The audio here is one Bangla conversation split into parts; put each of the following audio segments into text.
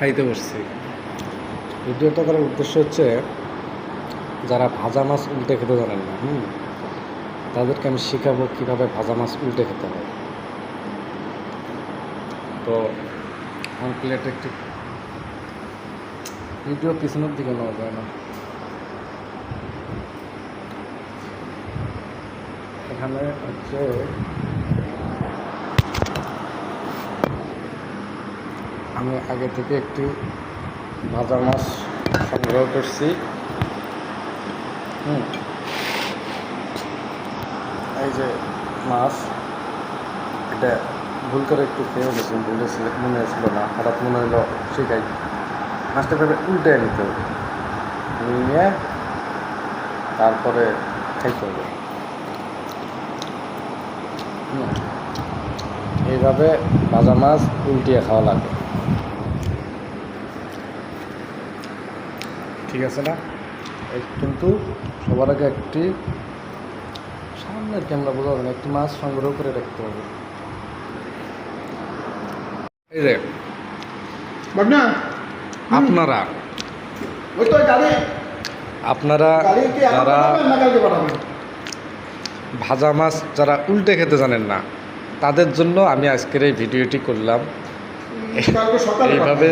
খাইতে বসছি। ভিডিওটা করার উদ্দেশ্য হচ্ছে যারা ভাজা মাছ উল্টে খেতে জানেন না, তাদেরকে আমি শেখাবো কীভাবে ভাজা মাছ উল্টে খেতে হয়। তো আমার প্লেটে একটি ভিডিও পিছনের দিকে নেওয়া যায় না, এখানে হচ্ছে আমি আগে থেকে একটি ভাজা মাছ সংগ্রহ করছি। এই যে মাছ, এটা ভুল করে একটু খেয়ে গেছি, মনে হয়েছিল না, হঠাৎ মনে হলো শিখাই মাছটা ভেবে উল্টে নিতে হবে, নিয়ে তারপরে খাইতে হবে। এইভাবে ভাজা মাছ উল্টিয়ে খাওয়া লাগে, ঠিক আছে না? কিন্তু সবার আগে একটি সামনের ক্যামেরা বোঝা যাবে না, একটি মাছ সংগ্রহ করে রাখতে হবে। এই যে আপনারা যারা ভাজা মাছ যারা উল্টে খেতে জানেন না, তাদের জন্য আমি আজকের এই ভিডিওটি করলাম। এইভাবে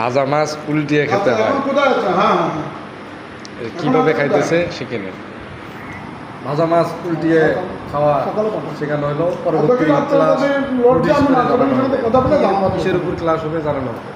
ভাজা মাছ উল্টিয়ে খেতে হয়, কীভাবে খাইতেছে শিখে নিন। ভাজা মাছ উল্টিয়ে খাওয়া শেখানো হলো, পরবর্তী ক্লাস কিসের উপর ক্লাস হবে জানানো হবে।